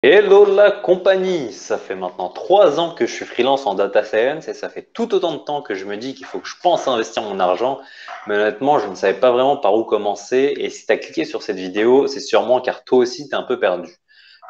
Hello la compagnie! Ça fait maintenant 3 ans que je suis freelance en data science et ça fait tout autant de temps que je me dis qu'il faut que je pense à investir mon argent. Mais honnêtement, je ne savais pas vraiment par où commencer. Et si tu as cliqué sur cette vidéo, c'est sûrement car toi aussi tu es un peu perdu.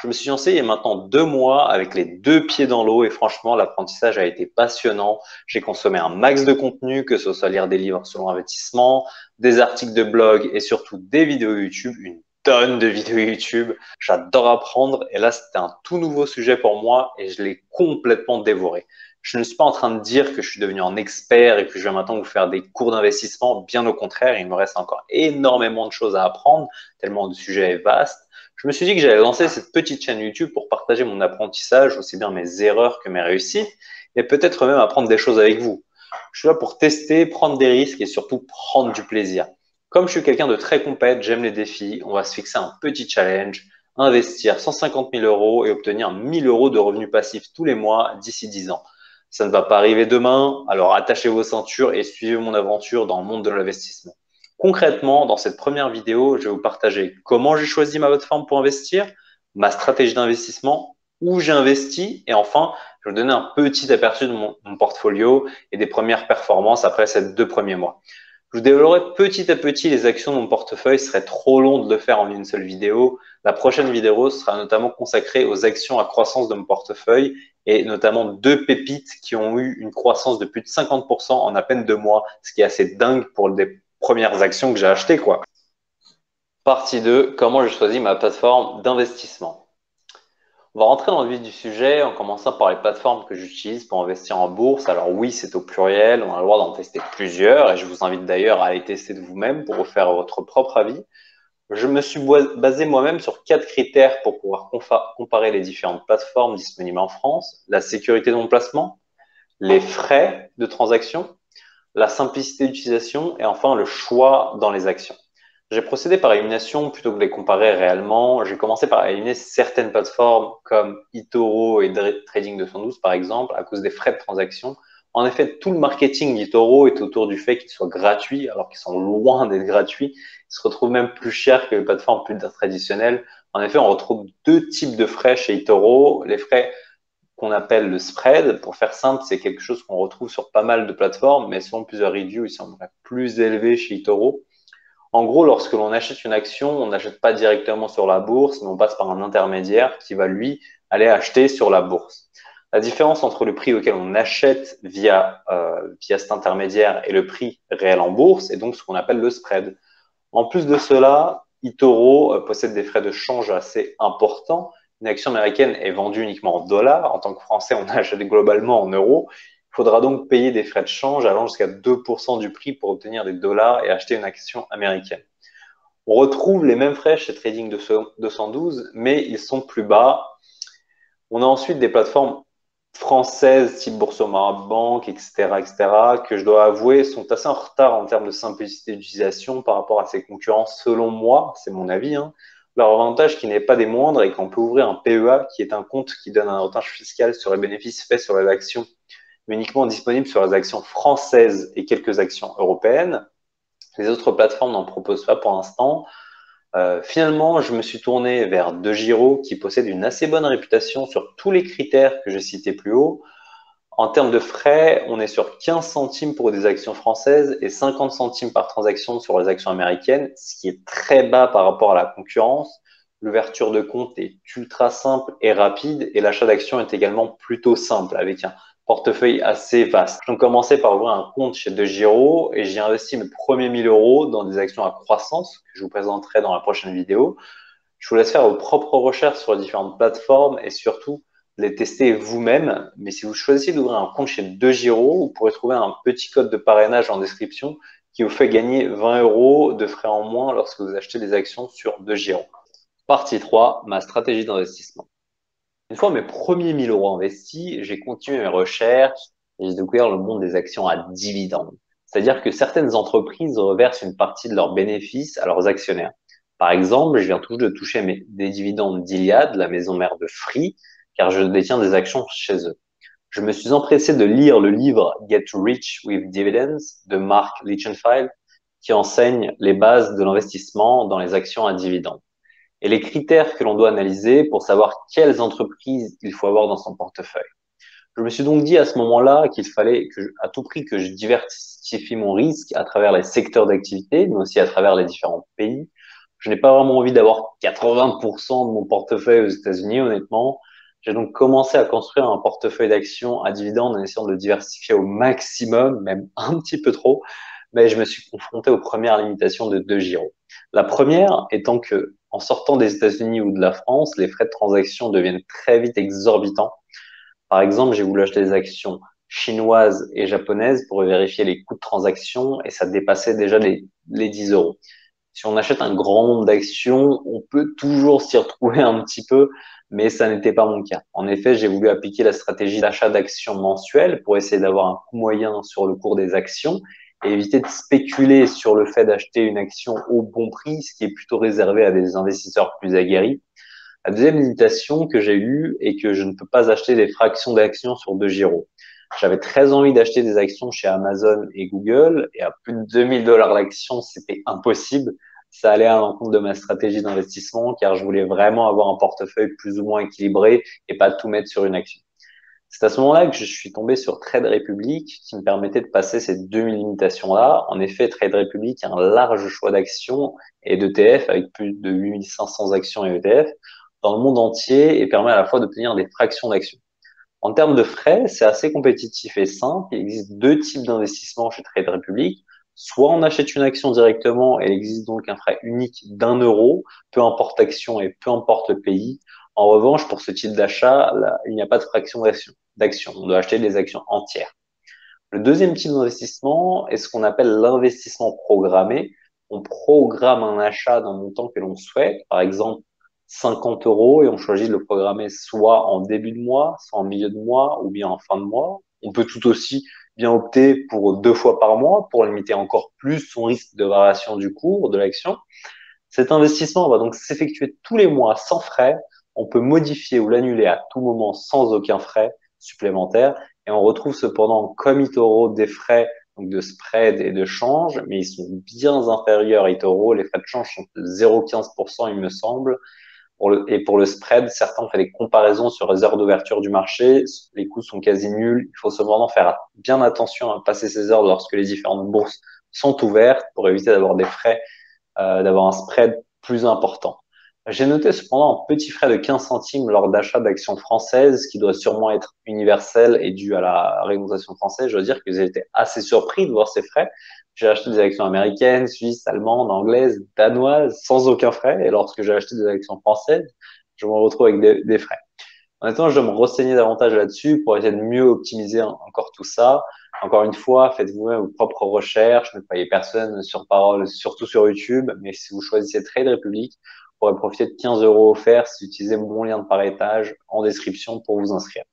Je me suis lancé il y a maintenant 2 mois avec les deux pieds dans l'eau et franchement, l'apprentissage a été passionnant. J'ai consommé un max de contenu, que ce soit lire des livres sur l'investissement, des articles de blog et surtout des vidéos YouTube, une tonne de vidéos YouTube. J'adore apprendre et là, c'était un tout nouveau sujet pour moi et je l'ai complètement dévoré. Je ne suis pas en train de dire que je suis devenu un expert et que je vais maintenant vous faire des cours d'investissement. Bien au contraire, il me reste encore énormément de choses à apprendre, tellement le sujet est vaste. Je me suis dit que j'allais lancer cette petite chaîne YouTube pour partager mon apprentissage, aussi bien mes erreurs que mes réussites, et peut-être même apprendre des choses avec vous. Je suis là pour tester, prendre des risques et surtout prendre du plaisir. Comme je suis quelqu'un de très compète, j'aime les défis, on va se fixer un petit challenge, investir 150 000 euros et obtenir 1000 euros de revenus passifs tous les mois d'ici 10 ans. Ça ne va pas arriver demain, alors attachez vos ceintures et suivez mon aventure dans le monde de l'investissement. Concrètement, dans cette première vidéo, je vais vous partager comment j'ai choisi ma plateforme pour investir, ma stratégie d'investissement, où j'ai investi et enfin, je vais vous donner un petit aperçu de mon portfolio et des premières performances après ces 2 premiers mois. Je vous dévoilerai petit à petit les actions de mon portefeuille. Ce serait trop long de le faire en une seule vidéo. La prochaine vidéo sera notamment consacrée aux actions à croissance de mon portefeuille et notamment deux pépites qui ont eu une croissance de plus de 50% en à peine 2 mois, ce qui est assez dingue pour des premières actions que j'ai achetées, quoi. Partie 2, comment j'ai choisi ma plateforme d'investissement. On va rentrer dans le vif du sujet en commençant par les plateformes que j'utilise pour investir en bourse. Alors oui, c'est au pluriel, on a le droit d'en tester plusieurs et je vous invite d'ailleurs à les tester de vous-même pour vous faire votre propre avis. Je me suis basé moi-même sur 4 critères pour pouvoir comparer les différentes plateformes disponibles en France. La sécurité de mon placement, les frais de transaction, la simplicité d'utilisation et enfin le choix dans les actions. J'ai procédé par élimination plutôt que de les comparer réellement. J'ai commencé par éliminer certaines plateformes comme eToro et Trading 212 par exemple à cause des frais de transaction. En effet, tout le marketing d'eToro est autour du fait qu'ils soient gratuits alors qu'ils sont loin d'être gratuits. Ils se retrouvent même plus chers que les plateformes plus traditionnelles. En effet, on retrouve deux types de frais chez eToro. Les frais qu'on appelle le spread. Pour faire simple, c'est quelque chose qu'on retrouve sur pas mal de plateformes, mais selon plusieurs reviews, il semblerait plus élevé chez eToro. En gros, lorsque l'on achète une action, on n'achète pas directement sur la bourse, mais on passe par un intermédiaire qui va, lui, aller acheter sur la bourse. La différence entre le prix auquel on achète via cet intermédiaire et le prix réel en bourse est donc ce qu'on appelle le spread. En plus de cela, eToro possède des frais de change assez importants. Une action américaine est vendue uniquement en dollars. En tant que Français, on achète globalement en euros. Il faudra donc payer des frais de change allant jusqu'à 2% du prix pour obtenir des dollars et acheter une action américaine. On retrouve les mêmes frais chez Trading 212, mais ils sont plus bas. On a ensuite des plateformes françaises type Boursorama Banque, etc., etc., que je dois avouer sont assez en retard en termes de simplicité d'utilisation par rapport à ses concurrents, selon moi, c'est mon avis, hein. Leur avantage qui n'est pas des moindres est qu'on peut ouvrir un PEA, qui est un compte qui donne un avantage fiscal sur les bénéfices faits sur les actions, mais uniquement disponible sur les actions françaises et quelques actions européennes. Les autres plateformes n'en proposent pas pour l'instant. Finalement, je me suis tourné vers DeGiro qui possède une assez bonne réputation sur tous les critères que j'ai cités plus haut. En termes de frais, on est sur 15 centimes pour des actions françaises et 50 centimes par transaction sur les actions américaines, ce qui est très bas par rapport à la concurrence. L'ouverture de compte est ultra simple et rapide et l'achat d'actions est également plutôt simple avec un portefeuille assez vaste. J'ai commencé par ouvrir un compte chez DeGiro et j'ai investi mes premiers 1000 euros dans des actions à croissance que je vous présenterai dans la prochaine vidéo. Je vous laisse faire vos propres recherches sur les différentes plateformes et surtout les tester vous-même. Mais si vous choisissez d'ouvrir un compte chez DeGiro, vous pourrez trouver un petit code de parrainage en description qui vous fait gagner 20 euros de frais en moins lorsque vous achetez des actions sur DeGiro. Partie 3, ma stratégie d'investissement. Une fois mes premiers 1000 euros investis, j'ai continué mes recherches et j'ai découvert le monde des actions à dividendes. C'est-à-dire que certaines entreprises reversent une partie de leurs bénéfices à leurs actionnaires. Par exemple, je viens tout juste de toucher des dividendes d'Iliad, la maison mère de Free, car je détiens des actions chez eux. Je me suis empressé de lire le livre Get Rich with Dividends de Mark Lichtenfeld, qui enseigne les bases de l'investissement dans les actions à dividendes. et les critères que l'on doit analyser pour savoir quelles entreprises il faut avoir dans son portefeuille. Je me suis donc dit à ce moment-là qu'il fallait à tout prix que je diversifie mon risque à travers les secteurs d'activité, mais aussi à travers les différents pays. Je n'ai pas vraiment envie d'avoir 80% de mon portefeuille aux États-Unis, honnêtement. J'ai donc commencé à construire un portefeuille d'actions à dividendes en essayant de le diversifier au maximum, même un petit peu trop, mais je me suis confronté aux premières limitations de deux gyros. La première étant que, en sortant des États-Unis ou de la France, les frais de transaction deviennent très vite exorbitants. Par exemple, j'ai voulu acheter des actions chinoises et japonaises pour vérifier les coûts de transaction et ça dépassait déjà les 10 euros. Si on achète un grand nombre d'actions, on peut toujours s'y retrouver un petit peu, mais ça n'était pas mon cas. En effet, j'ai voulu appliquer la stratégie d'achat d'actions mensuelles pour essayer d'avoir un coût moyen sur le cours des actions et éviter de spéculer sur le fait d'acheter une action au bon prix, ce qui est plutôt réservé à des investisseurs plus aguerris. La deuxième limitation que j'ai eue est que je ne peux pas acheter des fractions d'actions sur deux gyros. J'avais très envie d'acheter des actions chez Amazon et Google et à plus de 2000 $ l'action, c'était impossible. Ça allait à l'encontre de ma stratégie d'investissement car je voulais vraiment avoir un portefeuille plus ou moins équilibré et pas tout mettre sur une action. C'est à ce moment-là que je suis tombé sur Trade Republic qui me permettait de passer ces deux limitations-là. En effet, Trade Republic a un large choix d'actions et d'ETF avec plus de 8500 actions et ETF dans le monde entier et permet à la fois d'obtenir des fractions d'actions. En termes de frais, c'est assez compétitif et simple. Il existe deux types d'investissements chez Trade Republic. Soit on achète une action directement et il existe donc un frais unique d'1 euro, peu importe l'action et peu importe le pays. En revanche, pour ce type d'achat, il n'y a pas de fraction d'action. On doit acheter des actions entières. Le deuxième type d'investissement est ce qu'on appelle l'investissement programmé. On programme un achat d'un montant que l'on souhaite, par exemple 50 euros, et on choisit de le programmer soit en début de mois, soit en milieu de mois, ou bien en fin de mois. On peut tout aussi bien opter pour 2 fois par mois pour limiter encore plus son risque de variation du cours de l'action. Cet investissement va donc s'effectuer tous les mois sans frais. On peut modifier ou l'annuler à tout moment sans aucun frais supplémentaire. Et on retrouve cependant, comme eToro, des frais donc de spread et de change, mais ils sont bien inférieurs à eToro. Les frais de change sont de 0,15%, il me semble. Et pour le spread, certains ont fait des comparaisons sur les heures d'ouverture du marché. Les coûts sont quasi nuls. Il faut cependant faire bien attention à passer ces heures lorsque les différentes bourses sont ouvertes pour éviter d'avoir des frais d'avoir un spread plus important. J'ai noté cependant un petit frais de 15 centimes lors d'achat d'actions françaises qui doit sûrement être universel et dû à la réglementation française. Je dois dire que j'ai été assez surpris de voir ces frais. J'ai acheté des actions américaines, suisses, allemandes, anglaises, danoises sans aucun frais. Et lorsque j'ai acheté des actions françaises, je me retrouve avec des frais. Maintenant, je dois me renseigner davantage là-dessus pour essayer de mieux optimiser encore tout ça. Encore une fois, faites vous-même vos propres recherches, ne croyez personne sur parole, surtout sur YouTube. Mais si vous choisissez Trade Republic, vous pourrez profiter de 15 euros offerts si vous utilisez mon lien de parrainage en description pour vous inscrire.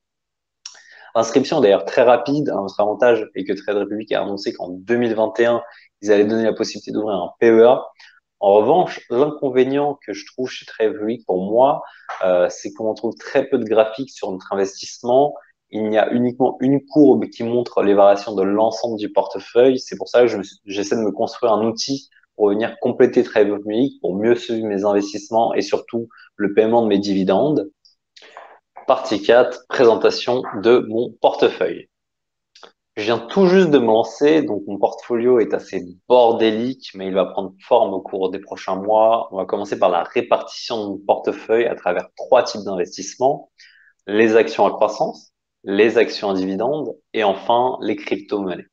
L'inscription est d'ailleurs très rapide. Un autre avantage est que Trade Republic a annoncé qu'en 2021, ils allaient donner la possibilité d'ouvrir un PEA. En revanche, l'inconvénient que je trouve chez Trade Republic pour moi, c'est qu'on trouve très peu de graphiques sur notre investissement. Il y a uniquement une courbe qui montre les variations de l'ensemble du portefeuille. C'est pour ça que j'essaie de me construire un outil pour venir compléter Trade Republic, pour mieux suivre mes investissements et surtout le paiement de mes dividendes. Partie 4, présentation de mon portefeuille. Je viens tout juste de me lancer, donc mon portfolio est assez bordélique, mais il va prendre forme au cours des prochains mois. On va commencer par la répartition de mon portefeuille à travers trois types d'investissements: les actions à croissance, les actions à dividendes et enfin les crypto-monnaies.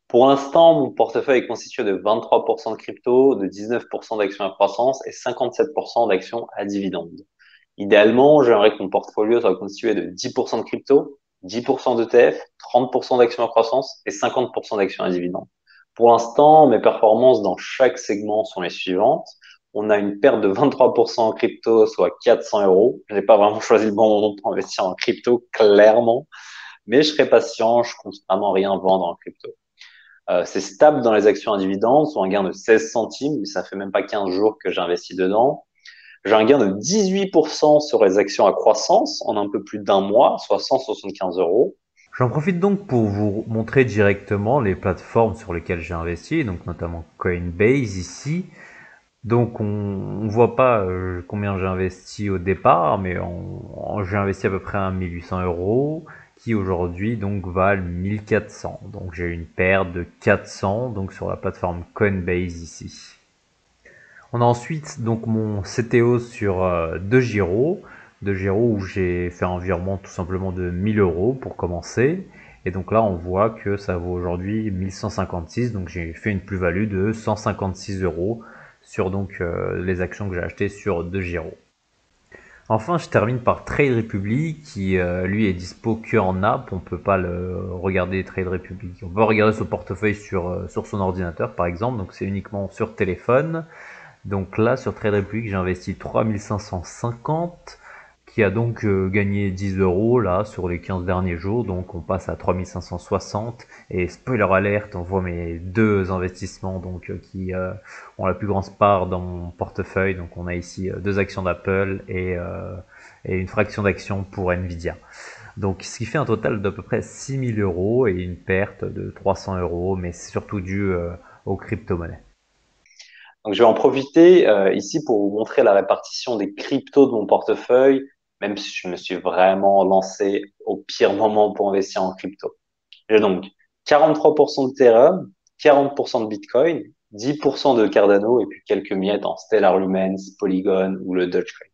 Pour l'instant, mon portefeuille est constitué de 23% de crypto, de 19% d'actions à croissance et 57% d'actions à dividendes. Idéalement, j'aimerais que mon portfolio soit constitué de 10% de crypto, 10% d'ETF, 30% d'actions à croissance et 50% d'actions à dividendes. Pour l'instant, mes performances dans chaque segment sont les suivantes. On a une perte de 23% en crypto, soit 400 euros. Je n'ai pas vraiment choisi le bon moment pour investir en crypto, clairement, mais je serai patient, je compte vraiment rien vendre en crypto. C'est stable dans les actions à dividendes, soit un gain de 16 centimes, mais ça fait même pas 15 jours que j'investis dedans. J'ai un gain de 18% sur les actions à croissance en un peu plus d'un mois, soit 175 euros. J'en profite donc pour vous montrer directement les plateformes sur lesquelles j'ai investi, donc notamment Coinbase ici. Donc on voit pas combien j'ai investi au départ, mais j'ai investi à peu près 1 800 € qui aujourd'hui donc valent 1 400. Donc j'ai une perte de 400 donc sur la plateforme Coinbase ici. On a ensuite donc mon CTO sur de Giro où j'ai fait un virement tout simplement de 1 000 € pour commencer. Et donc là, on voit que ça vaut aujourd'hui 1 156. Donc j'ai fait une plus-value de 156 € sur donc les actions que j'ai achetées sur de Giro. Enfin, je termine par Trade Republic qui lui est dispo que en app. On peut pas le regarder Trade Republic. On peut regarder son portefeuille sur son ordinateur par exemple. Donc c'est uniquement sur téléphone. Donc là, sur Trade Republic, j'ai investi 3550, qui a donc gagné 10 € là sur les 15 derniers jours. Donc on passe à 3560. Et spoiler alert, on voit mes deux investissements donc qui ont la plus grande part dans mon portefeuille. Donc on a ici deux actions d'Apple et une fraction d'action pour Nvidia. Donc ce qui fait un total d'à peu près 6 000 € et une perte de 300 €, mais c'est surtout dû aux crypto-monnaies. Donc, je vais en profiter ici pour vous montrer la répartition des cryptos de mon portefeuille, même si je me suis vraiment lancé au pire moment pour investir en crypto. J'ai donc 43% d'Ethereum, 40% de Bitcoin, 10% de Cardano et puis quelques miettes en Stellar Lumens, Polygon ou le Dogecoin.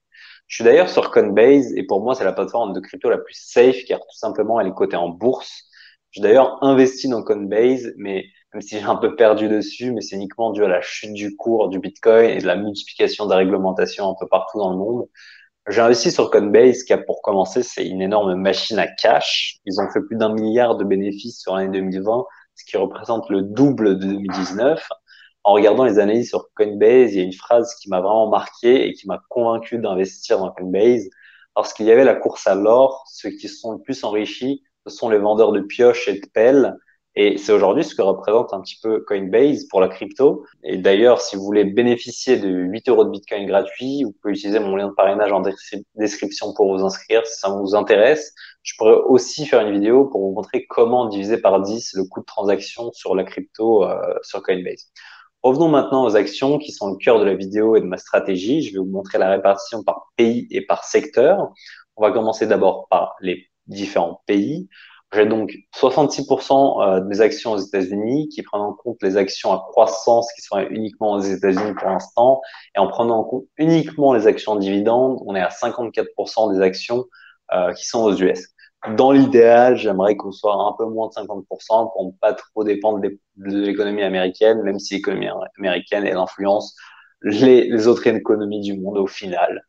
Je suis d'ailleurs sur Coinbase et pour moi, c'est la plateforme de crypto la plus safe car tout simplement, elle est cotée en bourse. J'ai d'ailleurs investi dans Coinbase, mais même si j'ai un peu perdu dessus, mais c'est uniquement dû à la chute du cours du Bitcoin et de la multiplication des réglementations un peu partout dans le monde. J'ai investi sur Coinbase, qui a pour commencer, c'est une énorme machine à cash. Ils ont fait plus d'1 milliard de bénéfices sur l'année 2020, ce qui représente le double de 2019. En regardant les analyses sur Coinbase, il y a une phrase qui m'a vraiment marqué et qui m'a convaincu d'investir dans Coinbase. Lorsqu'il y avait la course à l'or, ceux qui se sont le plus enrichis, ce sont les vendeurs de pioches et de pelles. Et c'est aujourd'hui ce que représente un petit peu Coinbase pour la crypto. Et d'ailleurs, si vous voulez bénéficier de 8 € de Bitcoin gratuit, vous pouvez utiliser mon lien de parrainage en description pour vous inscrire si ça vous intéresse. Je pourrais aussi faire une vidéo pour vous montrer comment diviser par 10 le coût de transaction sur la crypto sur Coinbase. Revenons maintenant aux actions qui sont le cœur de la vidéo et de ma stratégie. Je vais vous montrer la répartition par pays et par secteur. On va commencer d'abord par les différents pays. J'ai donc 66% de mes actions aux États-Unis qui prennent en compte les actions à croissance qui sont uniquement aux États-Unis pour l'instant. Et en prenant en compte uniquement les actions en dividendes, on est à 54% des actions qui sont aux US. Dans l'idéal, j'aimerais qu'on soit un peu moins de 50% pour ne pas trop dépendre de l'économie américaine, même si l'économie américaine, elle influence les autres économies du monde au final.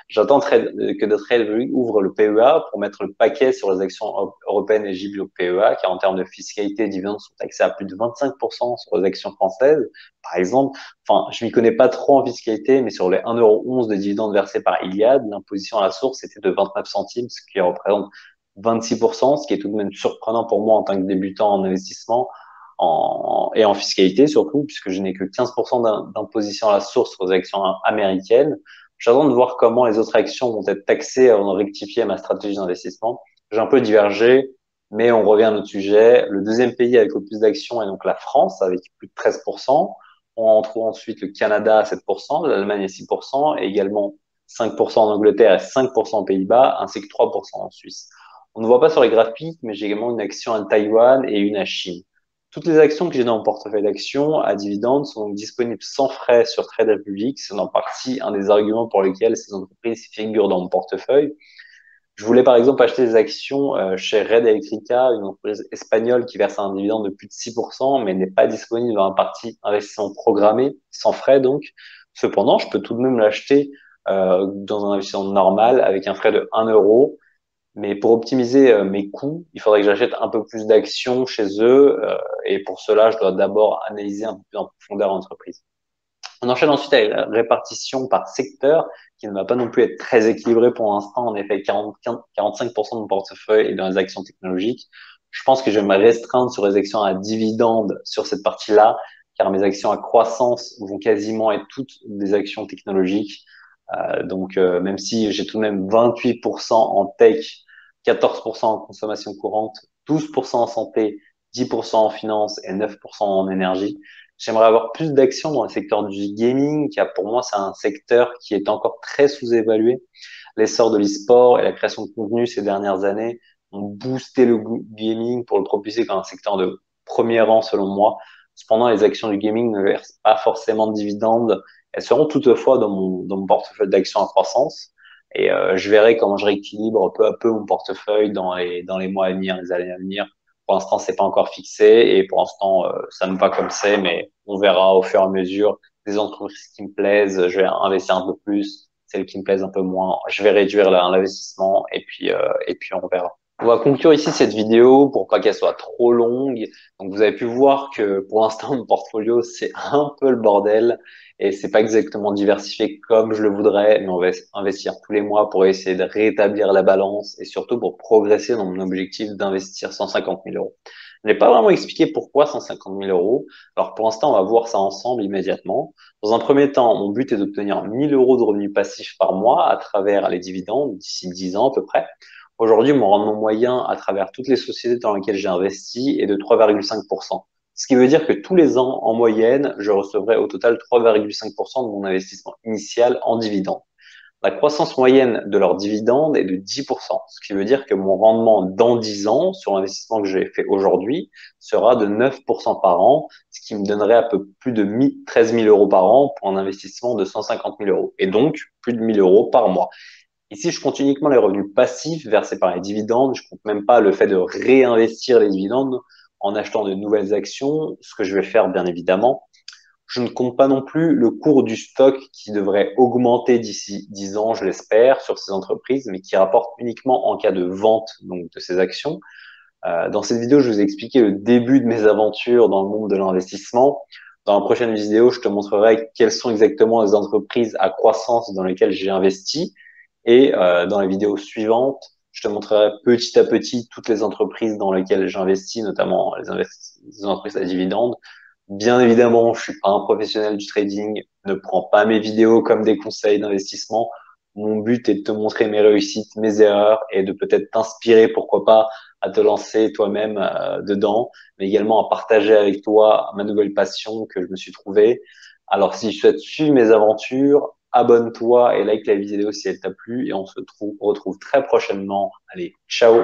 J'attends que notre Trade ouvre le PEA pour mettre le paquet sur les actions européennes éligibles au PEA, qui en termes de fiscalité et dividendes sont taxés à plus de 25% sur les actions françaises. Par exemple, enfin, je m'y connais pas trop en fiscalité, mais sur les 1,11 € de dividendes versés par Iliad, l'imposition à la source était de 29 centimes, ce qui représente 26%, ce qui est tout de même surprenant pour moi en tant que débutant en investissement et en fiscalité surtout, puisque je n'ai que 15% d'imposition à la source sur les actions américaines. J'attends de voir comment les autres actions vont être taxées avant de rectifier ma stratégie d'investissement. J'ai un peu divergé, mais on revient à notre sujet. Le deuxième pays avec le plus d'actions est donc la France, avec plus de 13%. On en trouve ensuite le Canada à 7%, l'Allemagne à 6%, et également 5% en Angleterre et 5% aux Pays-Bas, ainsi que 3% en Suisse. On ne voit pas sur les graphiques, mais j'ai également une action à Taïwan et une à Chine. Toutes les actions que j'ai dans mon portefeuille d'actions à dividendes sont donc disponibles sans frais sur Trade Republic. C'est en partie un des arguments pour lesquels ces entreprises figurent dans mon portefeuille. Je voulais par exemple acheter des actions chez Red Eléctrica, une entreprise espagnole qui verse un dividende de plus de 6%, mais n'est pas disponible dans la partie investissement programmé, sans frais donc. Cependant, je peux tout de même l'acheter dans un investissement normal avec un frais de 1 €. Mais pour optimiser mes coûts, il faudrait que j'achète un peu plus d'actions chez eux. Et pour cela, je dois d'abord analyser un peu plus en profondeur l'entreprise. On enchaîne ensuite avec la répartition par secteur, qui ne va pas non plus être très équilibrée pour l'instant. En effet, 45% de mon portefeuille est dans les actions technologiques. Je pense que je vais me restreindre sur les actions à dividendes sur cette partie-là, car mes actions à croissance vont quasiment être toutes des actions technologiques. Donc, même si j'ai tout de même 28% en tech, 14% en consommation courante, 12% en santé, 10% en finance et 9% en énergie, J'aimerais avoir plus d'actions dans le secteur du gaming, car pour moi, c'est un secteur qui est encore très sous-évalué. L'essor de l'e-sport et la création de contenu ces dernières années ont boosté le gaming pour le propulser comme un secteur de premier rang selon moi. Cependant, les actions du gaming ne versent pas forcément de dividendes. Elles seront toutefois dans mon portefeuille d'actions à croissance. Et je verrai comment je rééquilibre peu à peu mon portefeuille dans les mois à venir, les années à venir. Pour l'instant, c'est pas encore fixé et pour l'instant, ça me va comme c'est, mais on verra au fur et à mesure. Les entreprises qui me plaisent, je vais investir un peu plus. Celles qui me plaisent un peu moins, je vais réduire l'investissement et puis on verra. On va conclure ici cette vidéo pour pas qu'elle soit trop longue. Donc vous avez pu voir que pour l'instant mon portfolio c'est un peu le bordel et c'est pas exactement diversifié comme je le voudrais, mais on va investir tous les mois pour essayer de rétablir la balance et surtout pour progresser dans mon objectif d'investir 150 000 euros. Je n'ai pas vraiment expliqué pourquoi 150 000 euros. Alors pour l'instant, on va voir ça ensemble immédiatement. Dans un premier temps, mon but est d'obtenir 1000 euros de revenus passifs par mois à travers les dividendes d'ici 10 ans à peu près. Aujourd'hui, mon rendement moyen à travers toutes les sociétés dans lesquelles j'ai investi est de 3,5%. Ce qui veut dire que tous les ans, en moyenne, je recevrai au total 3,5% de mon investissement initial en dividendes. La croissance moyenne de leurs dividendes est de 10%, ce qui veut dire que mon rendement dans 10 ans sur l'investissement que j'ai fait aujourd'hui sera de 9% par an, ce qui me donnerait un peu plus de 13 000 euros par an pour un investissement de 150 000 euros, et donc plus de 1000 euros par mois. Ici, je compte uniquement les revenus passifs versés par les dividendes. Je compte même pas le fait de réinvestir les dividendes en achetant de nouvelles actions, ce que je vais faire bien évidemment. Je ne compte pas non plus le cours du stock qui devrait augmenter d'ici 10 ans, je l'espère, sur ces entreprises, mais qui rapporte uniquement en cas de vente donc de ces actions. Dans cette vidéo, je vous ai expliqué le début de mes aventures dans le monde de l'investissement. Dans la prochaine vidéo, je te montrerai quelles sont exactement les entreprises à croissance dans lesquelles j'ai investi. Et dans les vidéos suivantes, je te montrerai petit à petit toutes les entreprises dans lesquelles j'investis, notamment les entreprises à dividendes. Bien évidemment, je suis pas un professionnel du trading. Ne prends pas mes vidéos comme des conseils d'investissement. Mon but est de te montrer mes réussites, mes erreurs et de peut-être t'inspirer, pourquoi pas, à te lancer toi-même dedans, mais également à partager avec toi ma nouvelle passion que je me suis trouvée. Alors, si tu souhaites suivre mes aventures, abonne-toi et like la vidéo si elle t'a plu et on se retrouve très prochainement. Allez, ciao!